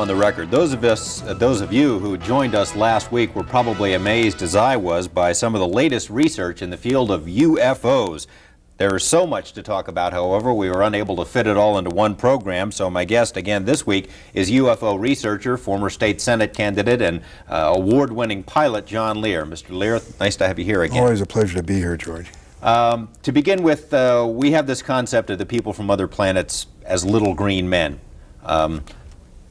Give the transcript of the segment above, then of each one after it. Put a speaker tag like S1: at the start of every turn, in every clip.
S1: on the record. Those of you who joined us last week were probably amazed, as I was, by some of the latest research in the field of UFOs. There is so much to talk about, however, we were unable to fit it all into one program, so my guest again this week is UFO researcher, former state Senate candidate, and award-winning pilot John Lear. Mr. Lear, nice to have you here again.
S2: Always a pleasure to be here, George.
S1: To begin with, we have this concept of the people from other planets as little green men.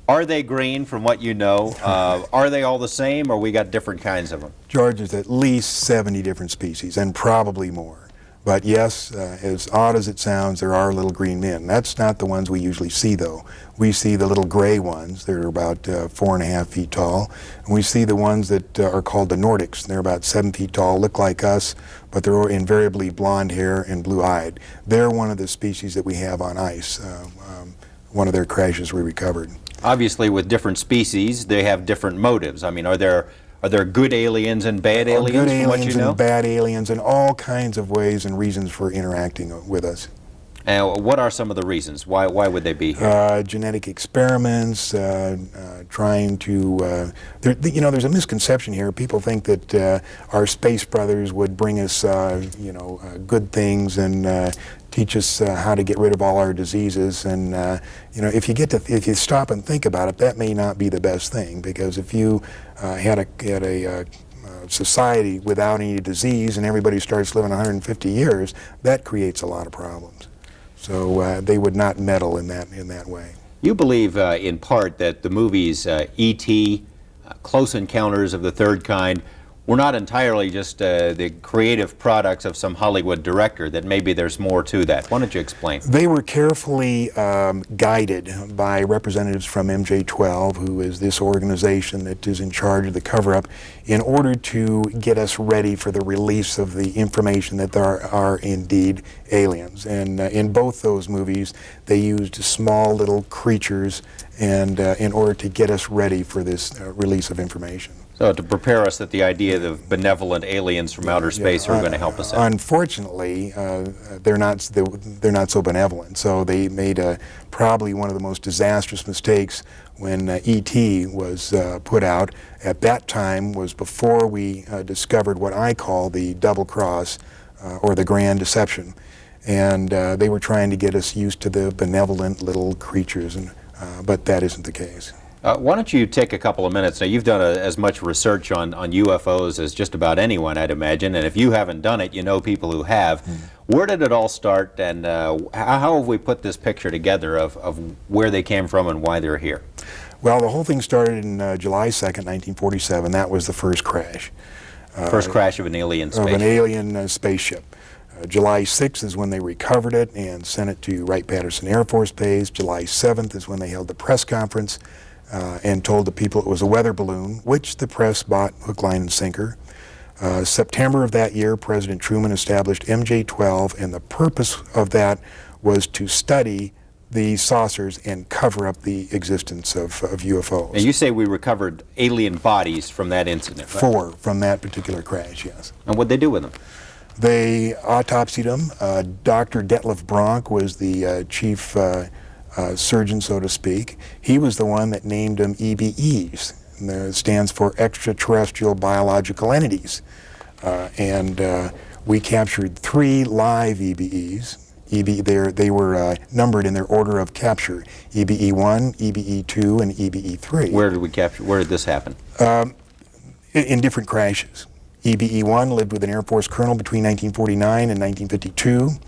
S1: Are they green from what you know? Are they all the same, or we got different kinds of them?
S2: George, there's at least 70 different species, and probably more. But yes, as odd as it sounds, there are little green men. That's not the ones we usually see, though. We see the little gray ones. They're about 4.5 feet tall. And we see the ones that are called the Nordics. They're about 7 feet tall, look like us, but they're invariably blonde hair and blue-eyed. They're one of the species that we have on ice. One of their crashes we recovered.
S1: Obviously, with different species, they have different motives. I mean, are there good aliens and bad aliens?
S2: Good
S1: from what you
S2: aliens
S1: know?
S2: and bad aliens, and all kinds of ways and reasons for interacting with us.
S1: And what are some of the reasons? Why would they be here?
S2: Genetic experiments, trying to, there's a misconception here. People think that our space brothers would bring us, good things and teach us how to get rid of all our diseases. And, if you stop and think about it, that may not be the best thing, because if you had a society without any disease and everybody starts living 150 years, that creates a lot of problems. So they would not meddle in that way.
S1: You believe, in part, that the movies E.T., Close Encounters of the Third Kind, were not entirely just the creative products of some Hollywood director, that maybe there's more to that. Why don't you explain?
S2: They were carefully guided by representatives from MJ-12, who is this organization that is in charge of the cover-up, in order to get us ready for the release of the information that there are indeed aliens. And in both those movies, they used small little creatures and in order to get us ready for this release of information.
S1: So to prepare us that the idea of benevolent aliens from outer space are going to help us out.
S2: Unfortunately, they're not so benevolent. So they made probably one of the most disastrous mistakes when E.T. was put out. At that time was before we discovered what I call the double cross or the grand deception. And they were trying to get us used to the benevolent little creatures, but that isn't the case.
S1: Why don't you take a couple of minutes? Now, you've done as much research on UFOs as just about anyone, I'd imagine, and if you haven't done it, you know people who have. Where did it all start, and how have we put this picture together of where they came from and why they're here?
S2: Well, the whole thing started in July 2nd, 1947. That was the first crash.
S1: First crash of an alien spaceship.
S2: Of an alien spaceship. July 6th is when they recovered it and sent it to Wright-Patterson Air Force Base. July 7th is when they held the press conference and told the people it was a weather balloon, which the press bought hook, line, and sinker. September of that year, President Truman established MJ-12, and the purpose of that was to study the saucers and cover up the existence of UFOs.
S1: And you say we recovered alien bodies from that incident, right?
S2: 4 from that particular crash, yes.
S1: And what'd they do with them?
S2: They autopsied them. Dr. Detlef Bronk was the chief surgeon, so to speak. He was the one that named them EBEs. And that stands for extraterrestrial biological entities. And we captured 3 live EBEs. They were numbered in their order of capture: EBE-1, EBE-2, and EBE-3.
S1: Where did we capture? Where did this happen?
S2: In different crashes. EBE-1 lived with an Air Force colonel between 1949 and 1952.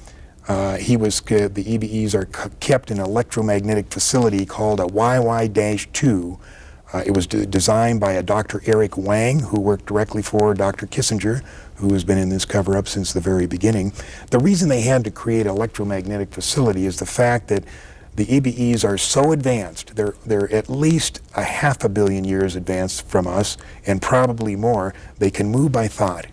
S2: The EBEs are kept in an electromagnetic facility called a YY-2. It was designed by a Dr. Eric Wang, who worked directly for Dr. Kissinger, who has been in this cover-up since the very beginning. The reason they had to create an electromagnetic facility is the fact that the EBEs are so advanced, they're at least 500 million years advanced from us, and probably more. They can move by thought.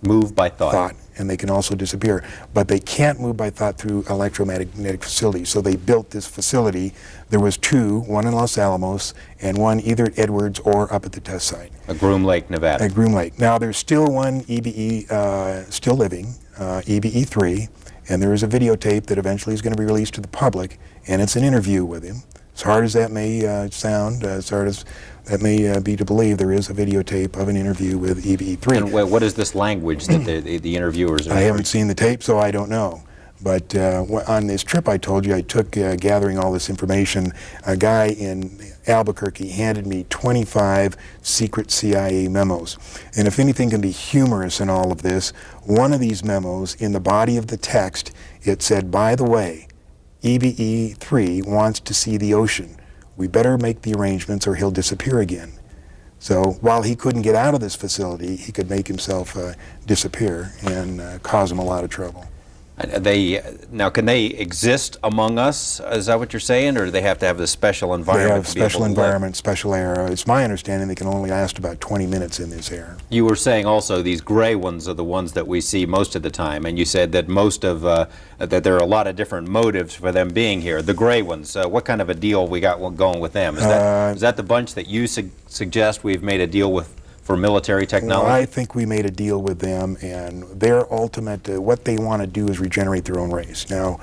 S1: Move by thought.
S2: And they can also disappear. But they can't move by thought through electromagnetic facilities. So they built this facility. There was 2, one in Los Alamos and one either at Edwards or up at the test site.
S1: At Groom Lake, Nevada.
S2: At Groom Lake. Now there's still one EBE still living, EBE-3, and there is a videotape that eventually is going to be released to the public, and it's an interview with him. As hard as that may sound, as hard as that may be to believe, there is a videotape of an interview with EBE-3.
S1: And what is this language that the interviewers are?
S2: I haven't seen the tape, so I don't know. But on this trip I told you I took gathering all this information, a guy in Albuquerque handed me 25 secret CIA memos. And if anything can be humorous in all of this, one of these memos, in the body of the text, it said, by the way, EBE-3 wants to see the ocean. We better make the arrangements or he'll disappear again. So while he couldn't get out of this facility, he could make himself disappear and cause him a lot of trouble.
S1: Now, can they exist among us? Is that what you're saying, or do they have to have this special environment?
S2: They have special environment, special air. It's my understanding they can only last about 20 minutes in this air.
S1: You were saying also these gray ones are the ones that we see most of the time, and you said that most of that there are a lot of different motives for them being here. The gray ones, what kind of a deal we got going with them? Is that the bunch that you suggest we've made a deal with for military technology?
S2: Well, I think we made a deal with them, and their ultimate, what they want to do is regenerate their own race. Now,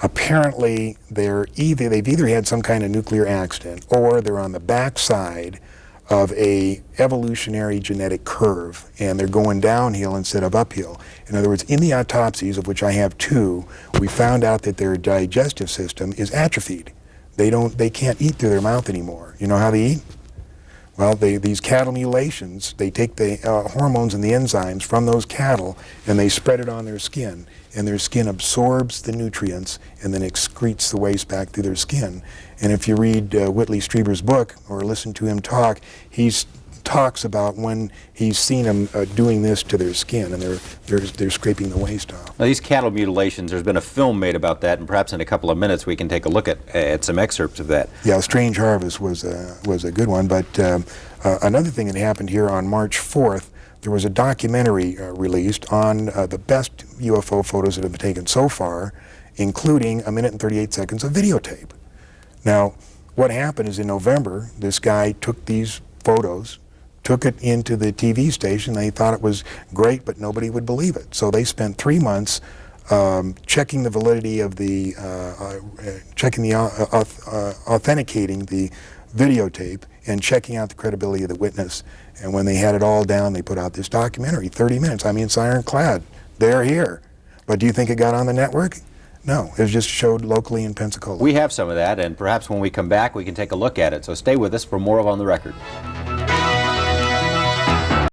S2: apparently, they've either had some kind of nuclear accident, or they're on the backside of a evolutionary genetic curve, and they're going downhill instead of uphill. In other words, in the autopsies, of which I have 2, we found out that their digestive system is atrophied. They can't eat through their mouth anymore. You know how they eat? Well, these cattle mutilations, they take the hormones and the enzymes from those cattle and they spread it on their skin, and their skin absorbs the nutrients and then excretes the waste back through their skin. And if you read Whitley Strieber's book or listen to him talk, he talks about when he's seen them doing this to their skin, and they're scraping the waste off.
S1: Now, these cattle mutilations, there's been a film made about that, and perhaps in a couple of minutes we can take a look at some excerpts of that.
S2: Yeah, Strange Harvest was a good one, but another thing that happened here on March 4th, there was a documentary released on the best UFO photos that have been taken so far, including 1 minute and 38 seconds of videotape. Now, what happened is in November, this guy took these photos, took it into the TV station. They thought it was great, but nobody would believe it. So they spent 3 months checking the validity of the, authenticating the videotape and checking out the credibility of the witness. And when they had it all down, they put out this documentary, 30 minutes. I mean, it's ironclad. They're here. But do you think it got on the network? No, it was just showed locally in Pensacola.
S1: We have some of that, and perhaps when we come back we can take a look at it. So stay with us for more of On the Record.